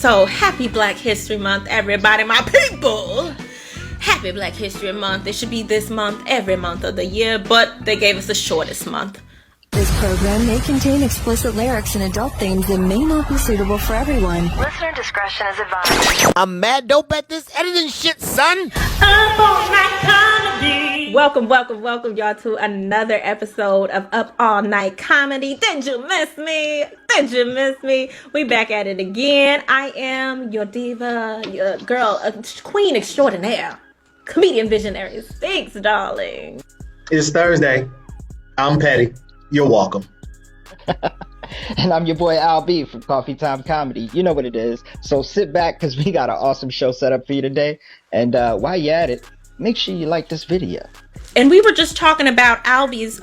So happy Black History Month, everybody, my people. Happy Black History Month. It should be this month, every month of the year, but they gave us the shortest month. This program may contain explicit lyrics and adult themes that may not be suitable for everyone. Listener discretion is advised. I'm mad dope at this editing shit, son. Up All Night Comedy. Welcome, y'all, to another episode of Up All Night Comedy. Did you miss me? We back at it again. I am your diva, your girl, queen extraordinaire, comedian visionary. Thanks, darling. It's Thursday. I'm Petty. You're welcome. And I'm your boy Albee from Coffee Time Comedy. You know what it is. So sit back because we got an awesome show set up for you today. And while you're at it, make sure you like this video. And we were just talking about Albee's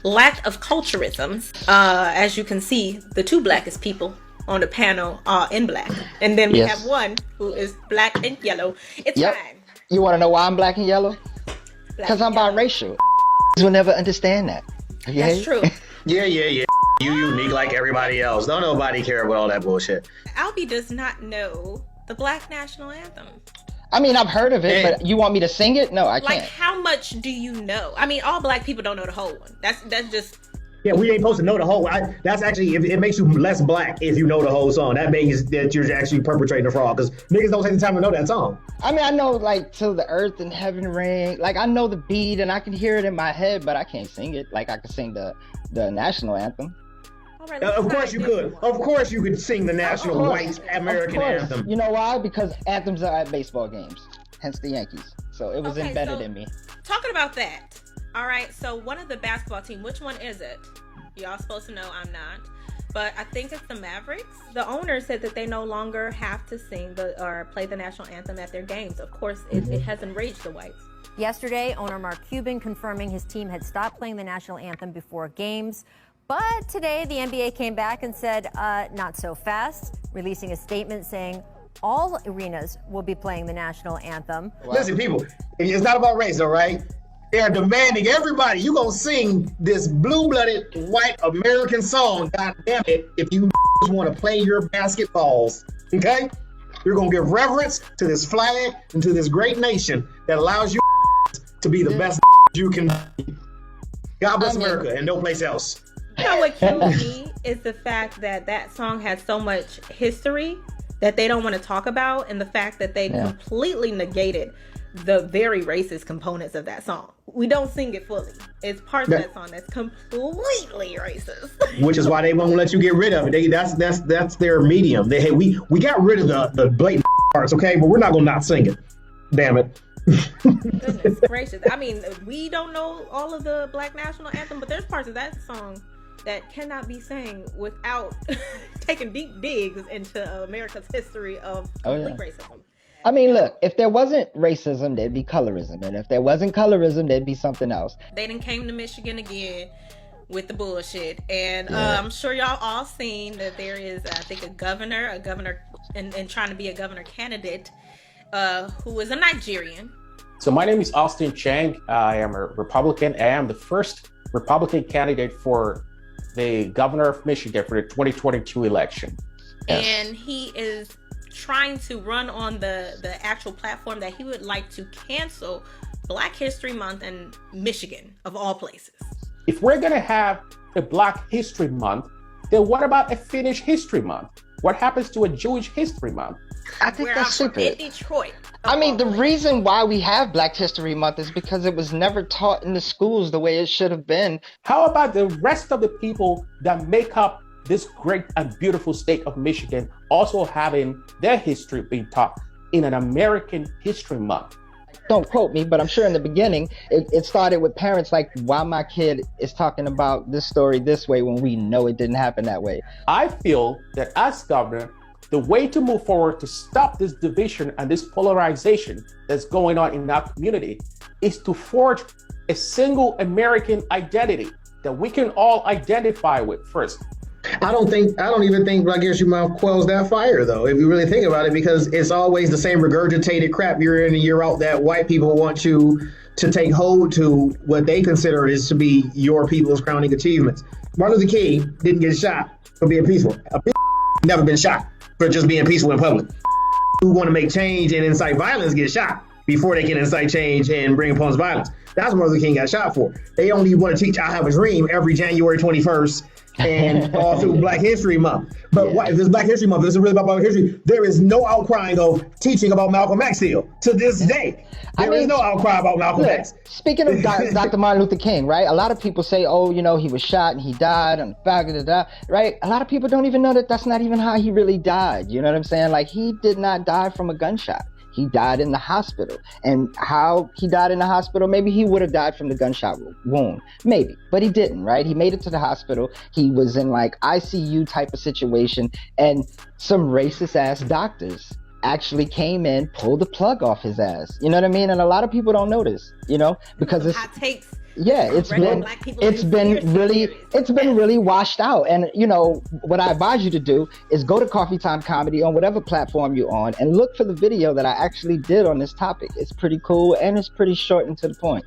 lack of culturisms. As you can see, the two blackest people on the panel are in black. And then we have one who is black and yellow. It's fine. You want to know why I'm black and yellow? Because I'm biracial. You'll never understand that. Okay? That's true. Yeah. You unique like everybody else. Don't nobody care about all that bullshit. Albee does not know the Black National Anthem. I mean, I've heard of it, but you want me to sing it? No, I can't. Like, how much do you know? I mean, all black people don't know the whole one. That's just... Yeah, we ain't supposed to know the whole. That's actually, it makes you less black if you know the whole song. That means that you're actually perpetrating a fraud because niggas don't take the time to know that song. I mean, I know like till the earth and heaven ring. Like I know the beat and I can hear it in my head, but I can't sing it. Like I can sing the national anthem. Right, of course you could. Of course you could sing the national white American anthem. You know why? Because anthems are at baseball games. Hence the Yankees. So it was embedded in me. Talking about that. All right, so one of the basketball team, which one is it? Y'all supposed to know, I'm not. But I think it's the Mavericks. The owner said that they no longer have to sing or play the national anthem at their games. Of course, it has enraged the whites. Yesterday, owner Mark Cuban confirming his team had stopped playing the national anthem before games. But today, the NBA came back and said, not so fast, releasing a statement saying all arenas will be playing the national anthem. Wow. Listen, people, it's not about race, all right? They're demanding everybody, you gonna sing this blue-blooded white American song, god damn it, if you want to play your basketballs, okay? You're gonna give reverence to this flag and to this great nation that allows you to be the best you can be. God bless America and no place else. You know what kills me is the fact that that song has so much history that they don't want to talk about, and the fact that they completely negated the very racist components of that song. We don't sing it fully. It's parts of that song that's completely racist. Which is why they won't let you get rid of it. That's their medium. We got rid of the blatant parts, okay? But we're not gonna not sing it. Damn it. Goodness gracious. I mean, we don't know all of the Black National Anthem, but there's parts of that song that cannot be sang without taking deep digs into America's history of complete racism. I mean, look, if there wasn't racism, there'd be colorism. And if there wasn't colorism, there'd be something else. They done came to Michigan again with the bullshit. And I'm sure y'all all seen that there is, I think, a governor and trying to be a governor candidate who is a Nigerian. So my name is Austin Chang. I am a Republican. I am the first Republican candidate for the governor of Michigan for the 2022 election. Yes. And he is trying to run on the actual platform that he would like to cancel Black History Month in Michigan, of all places. If we're going to have a Black History Month, then what about a Finnish History Month? What happens to a Jewish History Month? I think that's stupid. In Detroit. I mean, the reason why we have Black History Month is because it was never taught in the schools the way it should have been. How about the rest of the people that make up this great and beautiful state of Michigan also having their history being taught in an American History Month? Don't quote me, but I'm sure in the beginning, it started with parents like, why my kid is talking about this story this way when we know it didn't happen that way. I feel that as governor, the way to move forward to stop this division and this polarization that's going on in our community is to forge a single American identity that we can all identify with first. I don't even think Black History Month quells that fire, though, if you really think about it, because it's always the same regurgitated crap year in and year out that white people want you to take hold to what they consider is to be your people's crowning achievements. Martin Luther King didn't get shot for being peaceful. A never been shot. for just being peaceful in public. Who want to make change and incite violence get shot before they can incite change and bring upon violence. That's what Martin Luther King got shot for. They only want to teach I Have a Dream every January 21st and all through Black History Month. But if it's Black History Month, this is really about Black history, there is no outcrying of teaching about Malcolm X still. To this day, there is no outcry about Malcolm X. Speaking of Dr. Martin Luther King, right? A lot of people say, oh, you know, he was shot and he died and right? A lot of people don't even know that that's not even how he really died. You know what I'm saying? Like, he did not die from a gunshot. He died in the hospital. And how he died in the hospital, maybe he would have died from the gunshot wound. Maybe. But he didn't, right? He made it to the hospital. He was in like ICU type of situation. And some racist ass doctors actually came in, pulled the plug off his ass. You know what I mean? And a lot of people don't notice, you know, because it's been really washed out. And you know what I advise you to do is go to Coffee Time Comedy on whatever platform you're on and look for the video that I actually did on this topic. It's pretty cool and it's pretty short and to the point.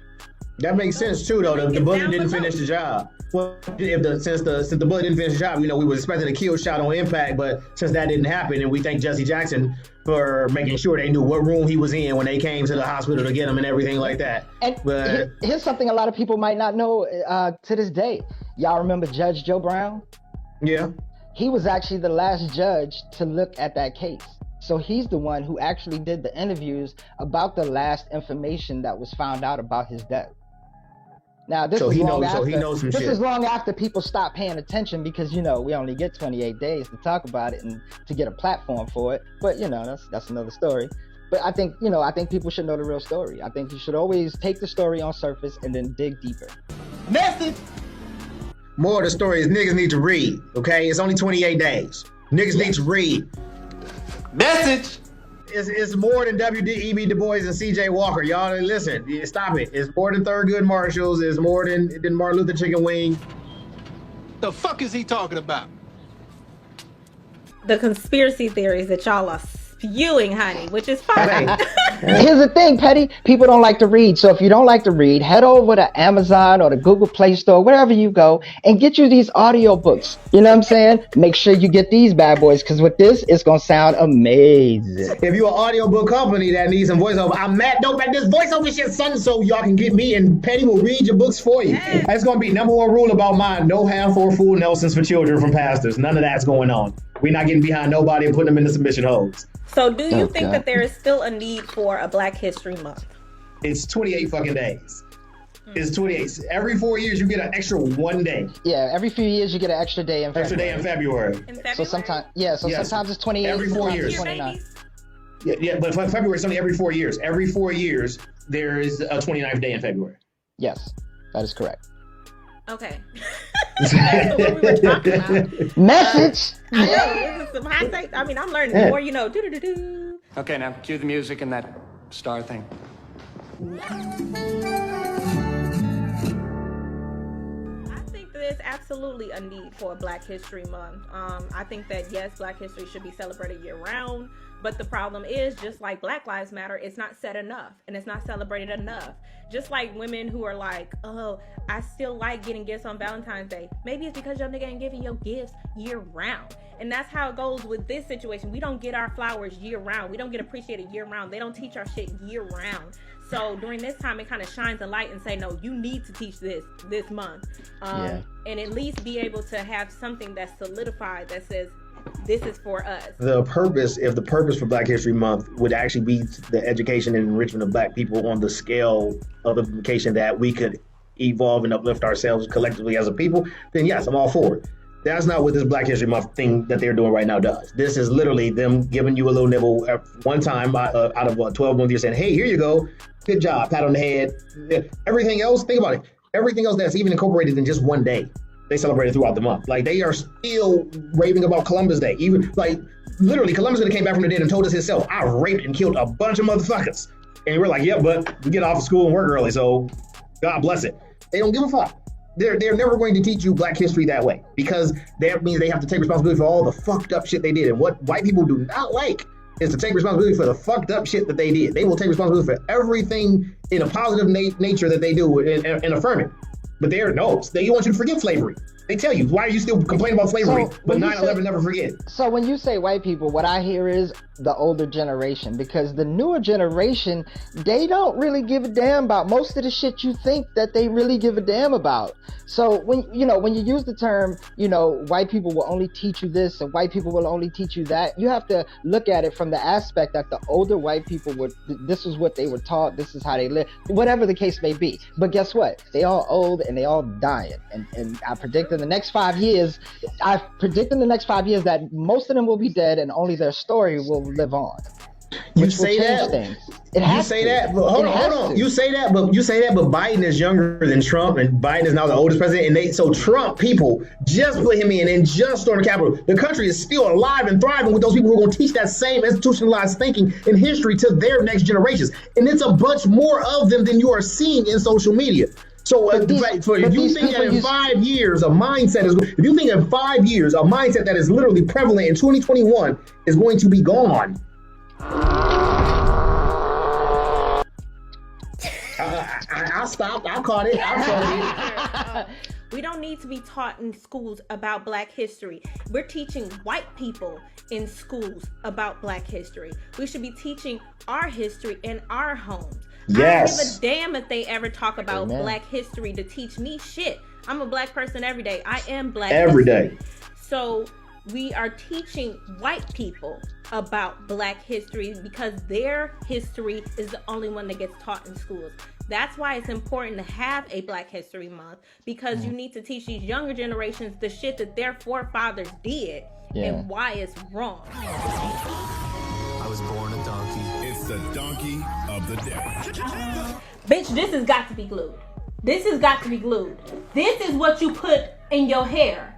That makes sense too, though. The bullet didn't finish the job. Well, since the bullet didn't finish the job, you know, we were expecting a kill shot on impact, but since that didn't happen, and we thank Jesse Jackson for making sure they knew what room he was in when they came to the hospital to get him and everything like that. And but here's something a lot of people might not know to this day. Y'all remember Judge Joe Brown? Yeah. He was actually the last judge to look at that case. So he's the one who actually did the interviews about the last information that was found out about his death. Now, this is long after people stop paying attention because, you know, we only get 28 days to talk about it and to get a platform for it. But, you know, that's another story. But I think people should know the real story. I think you should always take the story on surface and then dig deeper. Message. More of the story is niggas need to read, okay? It's only 28 days. Niggas need to read. Message. It's more than W.E.B. Du Bois and C.J. Walker. Y'all listen, stop it. It's more than Thurgood Marshalls. It's more than Martin Luther Chicken Wing. The fuck is he talking about? The conspiracy theories that y'all are spewing, honey, which is fine. Here's the thing, Petty. People don't like to read. So if you don't like to read, head over to Amazon or the Google Play Store, wherever you go, and get you these audiobooks. You know what I'm saying? Make sure you get these bad boys, because with this, it's going to sound amazing. If you're an audiobook company that needs some voiceover, I'm mad dope at this voiceover shit, son, so y'all can get me and Petty will read your books for you. That's going to be number one rule about mine. No half or full Nelsons for children from pastors. None of that's going on. We're not getting behind nobody and putting them in the submission holes. So do you think that there is still a need for a Black History Month? It's 28 fucking days. It's 28. Every 4 years, you get an extra 1 day. Yeah, every few years, you get an extra day in February. Extra day in February. So sometimes, sometimes it's 28. Every 4 years. 29. Yeah, but February is only every 4 years. Every 4 years, there is a 29th day in February. Yes, that is correct. Okay. That's what we were talking about. Message. I know, this is some high takes. I mean, I'm learning the more you know. Do-do-do-do. Okay, now cue the music and that star thing. I think there's absolutely a need for a Black History Month. I think that, yes, Black history should be celebrated year round. But the problem is, just like Black Lives Matter, it's not said enough and it's not celebrated enough. Just like women who are like, oh, I still like getting gifts on Valentine's Day. Maybe it's because your nigga ain't giving your gifts year round. And that's how it goes with this situation. We don't get our flowers year round. We don't get appreciated year round. They don't teach our shit year round. So during this time, it kind of shines a light and say, no, you need to teach this month. And at least be able to have something that's solidified that says, this is for us. If the purpose for Black History Month would actually be the education and enrichment of Black people on the scale of implication that we could evolve and uplift ourselves collectively as a people, then yes, I'm all for it. That's not what this Black History Month thing that they're doing right now does. This is literally them giving you a little nibble at one time out of 12 months. You're saying, hey, here you go. Good job. Pat on the head. Everything else, think about it. Everything else that's even incorporated in just 1 day, they celebrated throughout the month. Like, they are still raving about Columbus Day. Even, like, literally, Columbus Day came back from the dead and told us himself, I raped and killed a bunch of motherfuckers. And we're like, yeah, but we get off of school and work early, so God bless it. They don't give a fuck. They're never going to teach you Black history that way, because that means they have to take responsibility for all the fucked up shit they did. And what white people do not like is to take responsibility for the fucked up shit that they did. They will take responsibility for everything in a positive nature that they do and affirm it. But they want you to forget slavery. They tell you, why are you still complaining about slavery? But 9/11 never forget. So when you say white people, what I hear is the older generation, because the newer generation, they don't really give a damn about most of the shit you think that they really give a damn about. So when you use the term, white people will only teach you this and white people will only teach you that, you have to look at it from the aspect that the older white people this is what they were taught, this is how they live, whatever the case may be. But guess what? They all old and they all dying. And I predict in the next 5 years, that most of them will be dead and only their story will live on. You say that. You say that, but hold on. You say that, but Biden is younger than Trump, and Biden is now the oldest president. And so Trump people just put him in and just stormed the Capitol. The country is still alive and thriving with those people who are going to teach that same institutionalized thinking and history to their next generations. And it's a bunch more of them than you are seeing in social media. So if you think that in 5 years a mindset that is literally prevalent in 2021 is going to be gone. I stopped. I caught it. We don't need to be taught in schools about Black history. We're teaching white people in schools about Black history. We should be teaching our history in our homes. Yes. I don't give a damn if they ever talk about Black history to teach me shit. I'm a Black person every day. I am Black every history. day. So we are teaching white people about Black history because their history is the only one that gets taught in schools. That's why it's important to have a Black History Month, because you need to teach these younger generations the shit that their forefathers did and why it's wrong. I was born a donkey. It's the donkey of the day. Bitch, this has got to be glued. This has got to be glued. This is what you put in your hair.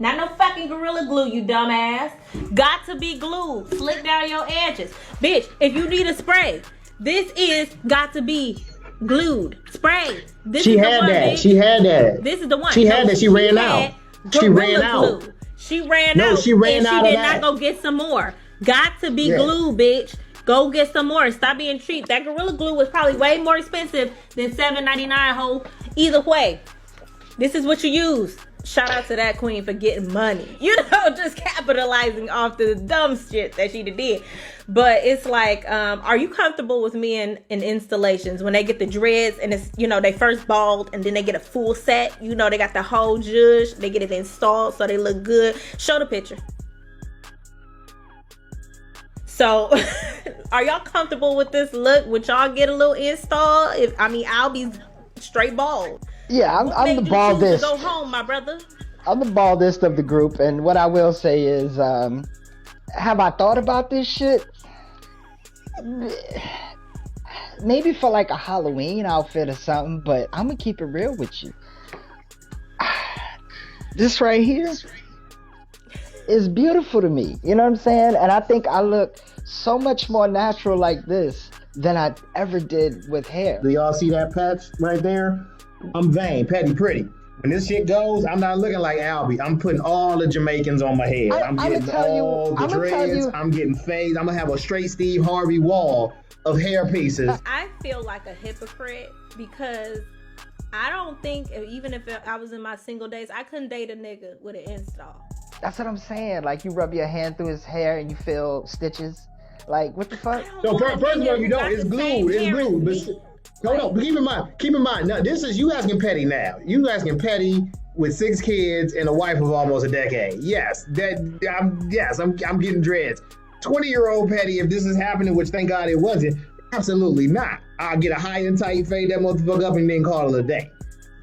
Not no fucking Gorilla Glue, you dumbass. Got to be glued. Slick down your edges. Bitch, if you need a spray, this is got to be glued. Spray. She had that. She had that. This is the one. She had that. She ran out. She ran out. She ran out. She ran out. And she did not go get some more. Got to be glue, bitch. Go get some more. Stop being cheap. That Gorilla Glue was probably way more expensive than $7.99, ho. Either way, this is what you use. Shout out to that queen for getting money. Just capitalizing off the dumb shit that she did. But it's like, are you comfortable with me in installations when they get the dreads and it's, they first bald and then they get a full set, they got the whole zhuzh, they get it installed so they look good. Show the picture. So, are y'all comfortable with this look? Would y'all get a little install? Albee's straight bald. Yeah, I'm the baldest. Go home, my brother. I'm the baldest of the group, and what I will say is, have I thought about this shit? Maybe for like a Halloween outfit or something, but I'm gonna keep it real with you. This right here is beautiful to me. You know what I'm saying? And I think I look so much more natural like this than I ever did with hair. Do y'all see that patch right there? I'm vain, petty, pretty. When this shit goes, I'm not looking like Albee. I'm putting all the Jamaicans on my head. I'm getting all the dreads. I'm getting fades. I'm going to have a straight Steve Harvey wall of hair pieces. I feel like a hypocrite because I don't think, even if I was in my single days, I couldn't date a nigga with an install. That's what I'm saying. Like, you rub your hand through his hair and you feel stitches. Like, what the fuck? So first of all, you don't. It's glued. It's glued. No, but keep in mind. Now, this is you asking petty now. You asking petty with 6 kids and a wife of almost a decade. Yes, I'm getting dreads. 20-year-old petty, if this is happening, which thank God it wasn't, absolutely not. I'll get a high and tight, fade that motherfucker up and then call it a day.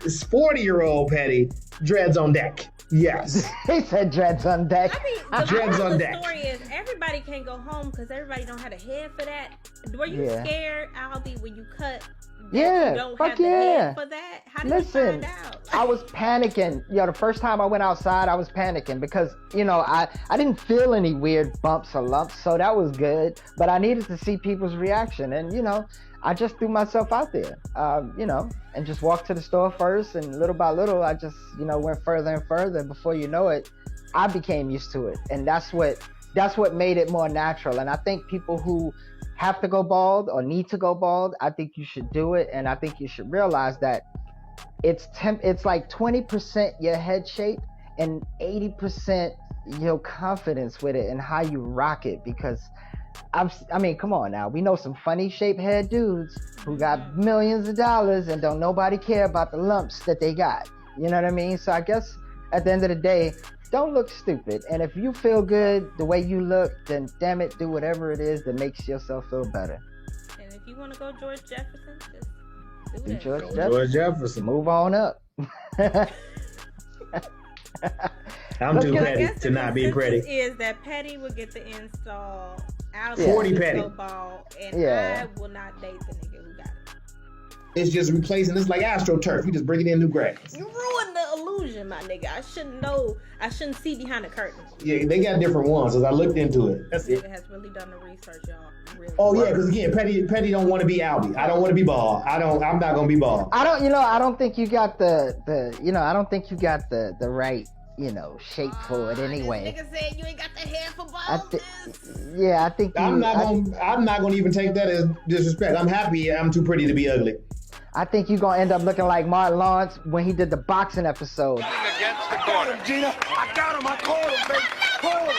It's 40-year-old petty, dreads on deck. Yes. He said dreads on deck. The dreads on deck. The story is everybody can't go home because everybody don't have a head for that. Were you scared, Albee, when you cut? Yeah, you don't fuck have the head for that? How did you find out? I was panicking. The first time I went outside, I was panicking because, I didn't feel any weird bumps or lumps, so that was good. But I needed to see people's reaction. And, I just threw myself out there, and just walked to the store first. And little by little, I just, went further and further. Before you know it, I became used to it. And that's what made it more natural. And I think people who have to go bald or need to go bald, I think you should do it. And I think you should realize that it's like 20% your head shape and 80% your confidence with it and how you rock it. Because I mean, come on now. We know some funny shaped head dudes who got millions of dollars and don't nobody care about the lumps that they got. You know what I mean? So I guess at the end of the day, don't look stupid. And if you feel good the way you look, then damn it, do whatever it is that makes yourself feel better. And if you want to go George Jefferson, just do that. George Jefferson. Move on up. I'm too petty to not be pretty. Is that Petty will get the install? Albee 40 Petty. Ball, and I will not date the nigga who got it. It's just replacing. It's like AstroTurf. You just bring it in new grass. You ruined the illusion, my nigga. I shouldn't know. I shouldn't see behind the curtain. Yeah, they got different ones. As I looked into it, that's it. Nigga has really done the research, y'all. Really. Oh yeah, because again, Petty don't want to be Albee. I don't want to be bald. I'm not gonna be bald. I don't think you got I don't think you got the right, shape for it anyway. This nigga said you ain't got the hair for baldness. I think I'm not gonna even take that as disrespect. I'm happy. I'm too pretty to be ugly. I think you're gonna end up looking like Martin Lawrence when he did the boxing episode. Against the corner. Gina, I got him. I caught him, baby. Caught him.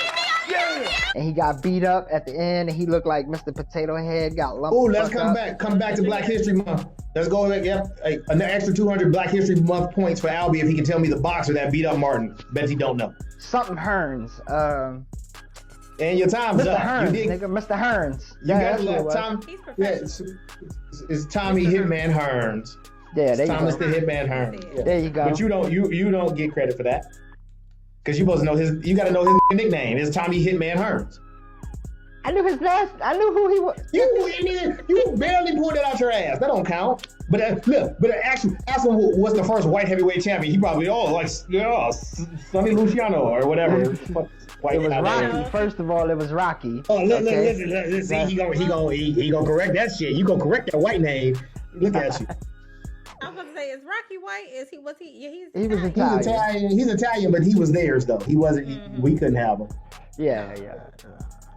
Yeah. And he got beat up at the end, and he looked like Mr. Potato Head, got lumped. Oh, let's come back to Black History Month. Let's go. An extra 200 Black History Month points for Albee if he can tell me the boxer that beat up Martin. Bet he don't know. Something Hearns. And your time's Mr. up. Hearns, nigga, Mr. Hearns. You got to let Tom. It's Tommy Hitman Hearns. Yeah, there you Thomas go. the Hitman Hearns. Yeah. There you go. But you don't get credit for that. Because you supposed to know you got to know his nickname. It's Tommy Hitman Hearns. I knew his last. I knew who he was. You barely pulled that out your ass. That don't count. But actually, ask him what's the first white heavyweight champion. He probably Sonny Luciano or whatever. It was Rocky. First of all, it was Rocky. Oh, listen. See, he gonna correct that shit. You gonna correct that white name? Look at you. I was gonna say, is Rocky white? He was Italian. He's Italian, but he was theirs though. He wasn't. We couldn't have him. Yeah.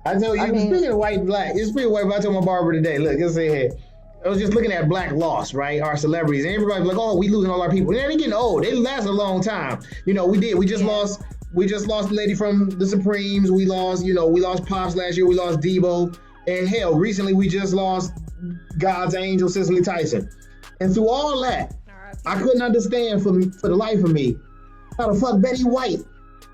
I tell you, speaking of white and black, I told my barber today, look, let's say here. I was just looking at black loss, right? Our celebrities. And everybody's like, oh, we losing all our people. They're getting old. They last a long time. We did. We just lost the lady from the Supremes. We lost Pops last year. We lost Debo. And hell, recently we just lost God's angel, Cicely Tyson. And through all that, I couldn't understand for the life of me how the fuck Betty White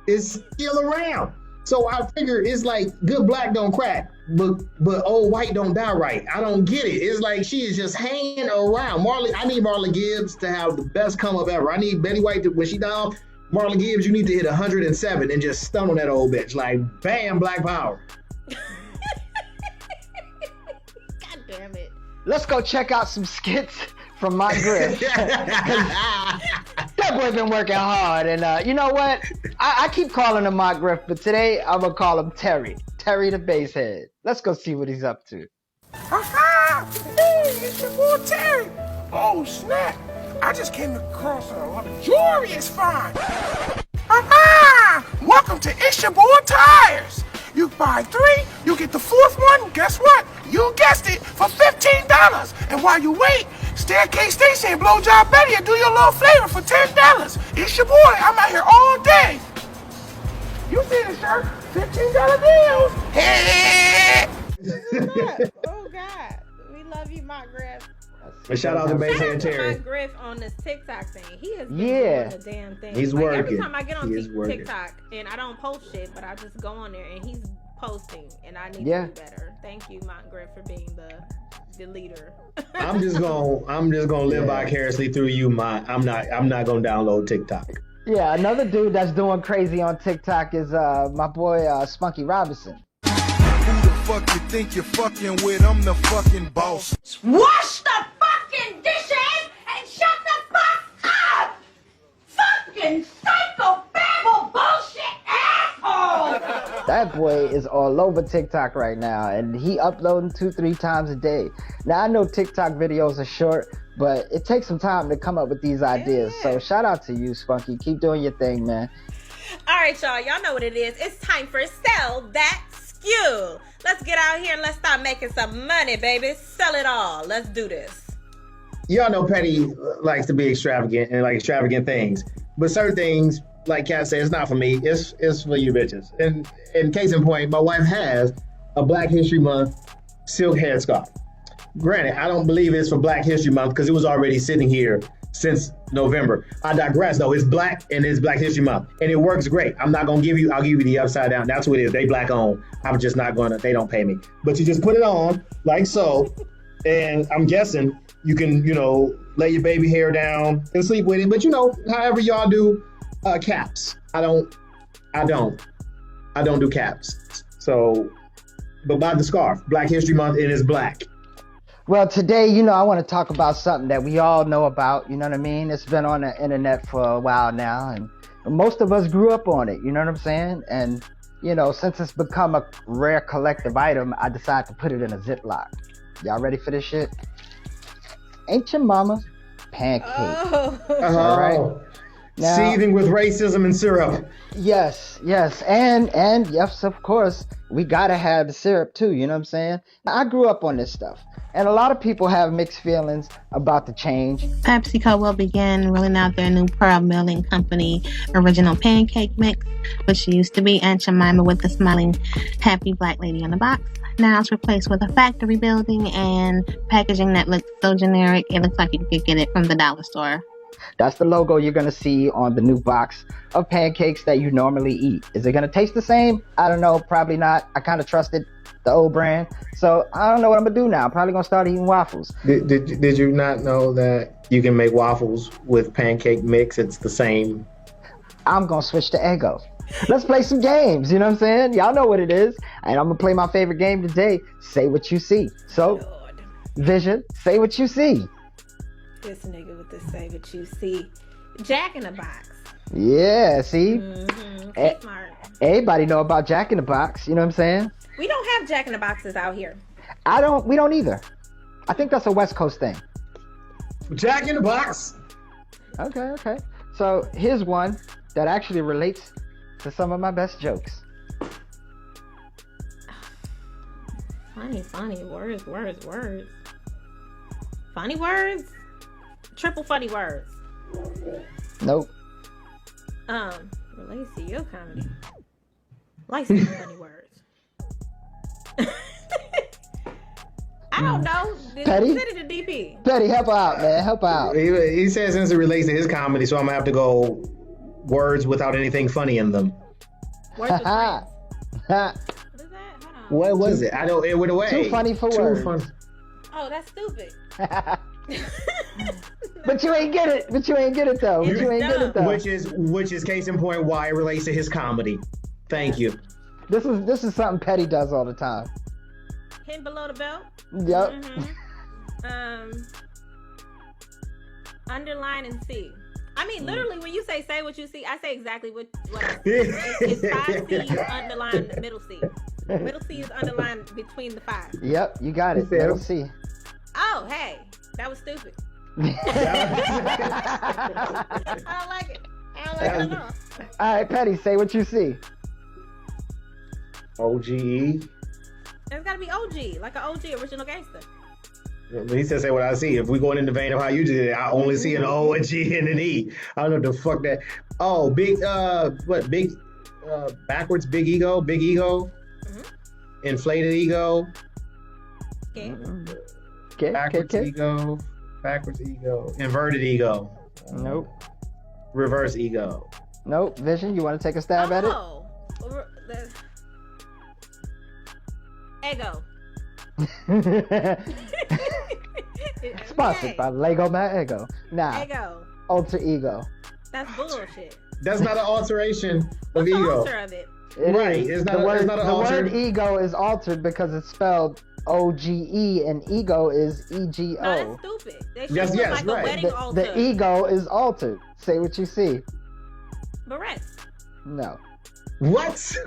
is still around. So I figure it's like good black don't crack, but old white don't die right. I don't get it. It's like she is just hanging around. I need Marla Gibbs to have the best come up ever. I need Betty White when she down. Marla Gibbs, you need to hit 107 and just stun on that old bitch. Like, bam, black power. God damn it. Let's go check out some skits from my Griff. That boy been working hard, and you know what? I keep calling him my Griff, but today I'm gonna call him Terry the basshead. Let's go see what he's up to. Ha! Hey, it's your boy Terry. Oh snap! I just came across a luxurious find. Ha! Welcome to It's Your Boy Tires. You buy 3, you get the 4th one. Guess what? You guessed it, for $15. And while you wait, Staircase Stacy and Blowjob Betty will do your little flavor for $10. It's your boy. I'm out here all day. You see the shirt? $15 deals. Hey! Oh God, we love you, Mark Griff. A shout out to Basshead Terry. Mark Griff on this TikTok thing. He has been doing the damn thing. He's working. Every time I get on TikTok and I don't post shit, but I just go on there and he's posting, and I need to do better. Thank you, Mark Griff, for being the leader. I'm just gonna live vicariously through you, I'm not gonna download TikTok. Yeah, another dude that's doing crazy on TikTok is my boy Spunky Robinson. Who the fuck you think you're fucking with? I'm the fucking boss. Wash the fucking dishes and shut the fuck up! Fucking psycho babble bullshit asshole! That boy is all over TikTok right now, and he uploading 2-3 times a day. Now I know TikTok videos are short, but it takes some time to come up with these ideas. So shout out to you, Spunky. Keep doing your thing, man. All right, y'all know what it is. It's time for Sell That Skew. Let's get out here and let's start making some money, baby. Sell it all. Let's do this. y'all know Petty likes to be extravagant and like extravagant things, but certain things, like Kat said, it's not for me. It's for you bitches. And in case in point, my wife has a Black History Month silk headscarf. Granted, I don't believe it's for Black History Month because it was already sitting here since November. I digress though. It's black and it's Black History Month and it works great. I'll give you the upside down. That's what it is. They Black owned. I'm just not they don't pay me. But you just put it on like so. And I'm guessing you can, lay your baby hair down and sleep with it. But however y'all do caps. I don't do caps. So, but buy the scarf. Black History Month, it is black. Well, today, I want to talk about something that we all know about, you know what I mean? It's been on the internet for a while now, and most of us grew up on it, you know what I'm saying? And, since it's become a rare collective item, I decided to put it in a Ziploc. Y'all ready for this shit? Ain't your mama's pancake. All right? Now, seething with racism and syrup. Yes. And yes, of course, we gotta have the syrup too, you know what I'm saying? I grew up on this stuff. And a lot of people have mixed feelings about the change. PepsiCo will begin rolling out their new Pearl Milling Company original pancake mix, which used to be Aunt Jemima with the smiling happy black lady on the box. Now it's replaced with a factory building and packaging that looks so generic, it looks like you could get it from the dollar store. That's the logo you're going to see on the new box of pancakes that you normally eat. Is it going to taste the same? I don't know. Probably not. I kind of trusted the old brand. So I don't know what I'm going to do now. I'm probably going to start eating waffles. Did you not know that you can make waffles with pancake mix? It's the same. I'm going to switch to Eggo. Let's play some games. You know what I'm saying? Y'all know what it is. And I'm going to play my favorite game today. Say what you see. So, Vision, say what you see. This nigga with the say what you see. Jack in the Box. Yeah, see? Mm-hmm. Smart. Everybody know about Jack in the Box, you know what I'm saying? We don't have Jack in the Boxes out here. We don't either. I think that's a West Coast thing. Jack in the Box. Okay. So here's one that actually relates to some of my best jokes. Funny words. Funny words? Triple funny words. Nope. Relates to your comedy. Likes to funny words. I don't know. Petty? Send it to DP. Petty, help out, man. Help out. He says since it relates to his comedy, so I'm gonna have to go words without anything funny in them. Words with friends. What is that? Hold on. What was it? I don't. It went away. Too funny for words. Funny. Oh, that's stupid. But you ain't get it. though. Which is case in point why it relates to his comedy. Thank you. This is something Petty does all the time. Hidden below the belt. Yep. Mm-hmm. Underline and see. I mean, literally, when you say what you see, I say exactly what I see. It's 5 C's underlined the middle C. Middle C is underlined between the 5. Yep, you got it. Middle C. Oh, hey, that was stupid. I don't like it. I don't like it at all. All right, Petty, say what you see. OGE. It's got to be OG, like an OG, original gangster. He said, say what I see. If we going in the vein of how you did it, I only see an O, a G, and an E. I don't know the fuck that. Oh, backwards, big ego. Mm-hmm. Inflated ego. Okay. Backwards ego. Backwards ego. Inverted ego. Nope. Reverse ego. Nope. Vision, you want to take a stab at it? Ego. Sponsored by Lego My Ego. Nah. Ego. Alter ego. That's bullshit. That's not an alteration of ego. What's the alter of it? Right. It's not an alter. The word ego is altered because it's spelled O-G-E and ego is E-G-O. No, that's stupid. They should yes, like right. a wedding altar. The ego is altered. Say what you see. Barrettes. No. What?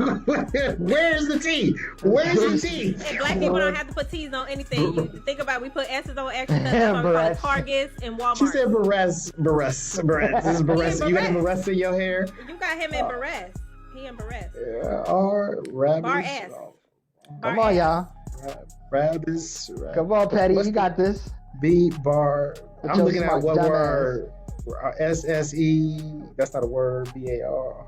Where's the T? Where's the T? And black people don't have to put T's on anything. You think about it, we put S's on extra stuff. That's why we call it Targets and Walmart. She said barrettes. This is barrettes. You got a barrettes in your hair? You got him in barrettes. He in barrettes. Bar S. Come on, y'all. Rabbis. Come on, Petty. You got this. B bar. I'm looking at what word. SSE. That's not a word. BAR.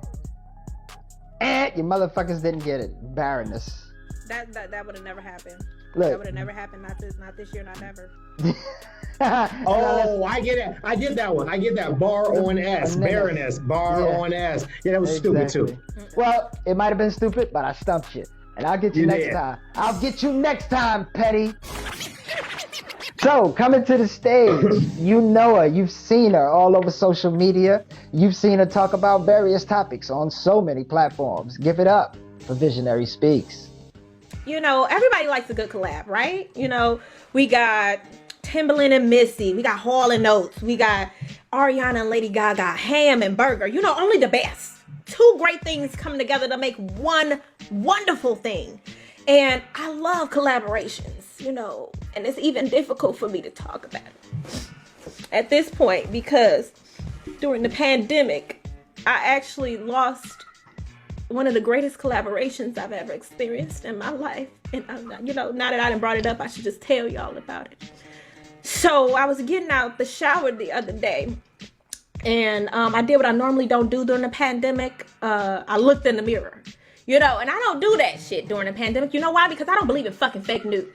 You motherfuckers didn't get it. Baroness. That would have never happened. Look. That would have never happened. Not this year, not ever. Oh, I get it. I get that one. I get that. Bar on S. Baroness. Bar on S. Yeah, that was stupid too. Well, it might have been stupid, but I stumped you. And I'll get you next time. I'll get you next time, Petty. So, coming to the stage, you know her. You've seen her all over social media. You've seen her talk about various topics on so many platforms. Give it up for Visionary Speaks. You know, everybody likes a good collab, right? You know, we got Timbaland and Missy. We got Hall and Oates. We got Ariana and Lady Gaga, Ham and Burger. You know, only the best. Two great things come together to make one wonderful thing. And I love collaborations, you know, and it's even difficult for me to talk about it at this point because during the pandemic, I actually lost one of the greatest collaborations I've ever experienced in my life. And, you know, now that I done brought it up, I should just tell y'all about it. So I was getting out the shower the other day and I did what I normally don't do during the pandemic. I looked in the mirror. You know, and I don't do that shit during the pandemic. You know why? Because I don't believe in fucking fake news.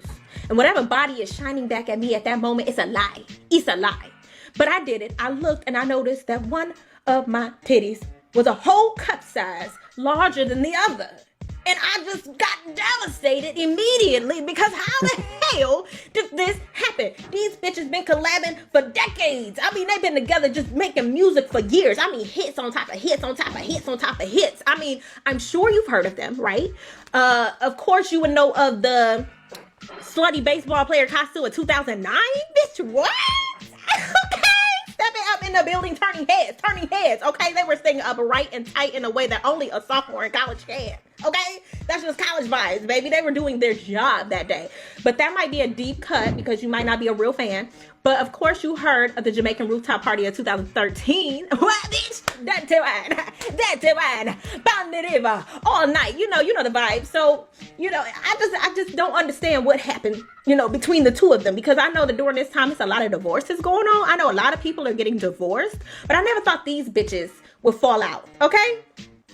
And whatever body is shining back at me at that moment, it's a lie. It's a lie. But I did it. I looked and I noticed that one of my titties was a whole cup size larger than the other. And I just got devastated immediately because how the hell did this happen? These bitches been collabing for decades. I mean, they've been together just making music for years. I mean, hits on top of hits on top of hits on top of hits. I mean, I'm sure you've heard of them, right? Of course you would know of the slutty baseball player costume in 2009. Bitch, what? Okay. Stepping up in the building, turning heads. Okay, they were staying upright and tight in a way that only a sophomore in college can. Okay, that's just college vibes, baby. They were doing their job that day. But that might be a deep cut because you might not be a real fan. But of course, you heard of the Jamaican rooftop party of 2013. What, bitch? That Devan, Band the River, all night. You know the vibe. So, you know, I just don't understand what happened, you know, between the two of them. Because I know that during this time, it's a lot of divorces going on. I know a lot of people are getting divorced. But I never thought these bitches would fall out, okay?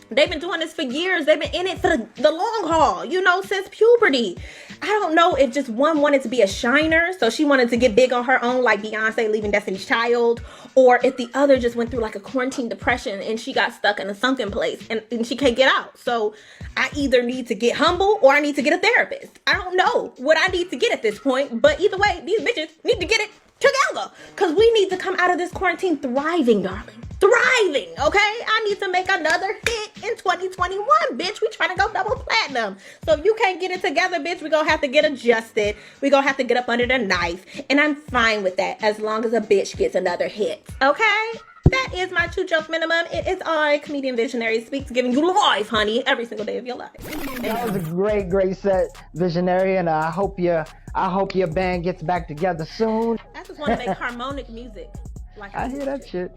They've been doing this for years. They've been in it for the long haul, you know, since puberty. I don't know if just one wanted to be a shiner, so she wanted to get big on her own, like Beyonce leaving Destiny's Child, or if the other just went through like a quarantine depression and she got stuck in a sunken place and she can't get out. So I either need to get humble or I need to get a therapist. I don't know what I need to get at this point, but either way, these bitches need to get it together because we need to come out of this quarantine thriving, darling. Thriving, okay? I need to make another hit in 2021, bitch. We trying to go double platinum. So if you can't get it together, bitch, we're gonna have to get adjusted. We're gonna have to get up under the knife. And I'm fine with that as long as a bitch gets another hit, okay? That is my 2-joke minimum. It is I, Comedian Visionary Speaks, giving you life, honey, every single day of your life. That was a great set, Visionary, and I hope your band gets back together soon. I just want to make harmonic music. Like I hear that shit.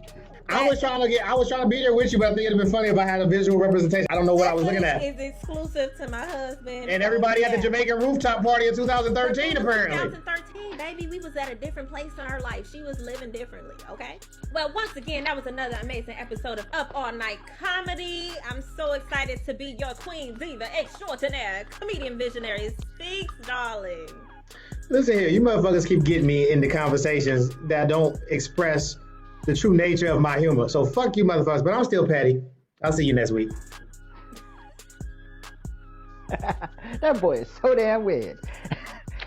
I was trying to be there with you, but I think it'd have been funny if I had a visual representation. I don't know what I was looking at. It's exclusive to my husband. And everybody at the Jamaican rooftop party in 2013, apparently. 2013, baby, we was at a different place in her life. She was living differently, okay? Well, once again, that was another amazing episode of Up All Night Comedy. I'm so excited to be your queen, diva extraordinaire, Comedian Visionary Speaks, darling. Listen here, you motherfuckers keep getting me into conversations that don't express the true nature of my humor. So fuck you motherfuckers, but I'm still petty. I'll see you next week. That boy is so damn weird.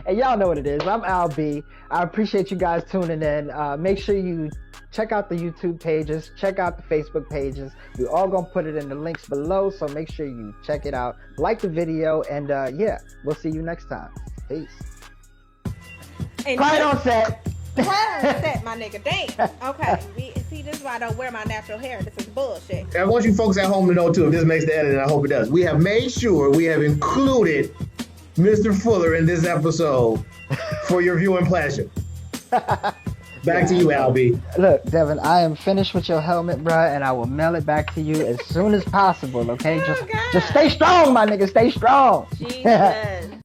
And y'all know what it is. I'm Albee. I appreciate you guys tuning in. Make sure you check out the YouTube pages, check out the Facebook pages. We're all gonna put it in the links below, so make sure you check it out. Like the video, and yeah, we'll see you next time. Peace. Quiet on set. Quiet on set, my nigga. Damn. Okay. See, this is why I don't wear my natural hair. This is bullshit. I want you folks at home to know too, if this makes the edit, and I hope it does. We have made sure we have included Mr. Fuller in this episode for your viewing pleasure. Back to you, Albee. Look, Devin, I am finished with your helmet, bruh, and I will mail it back to you as soon as possible, okay? Just stay strong, my nigga. Stay strong. Jesus.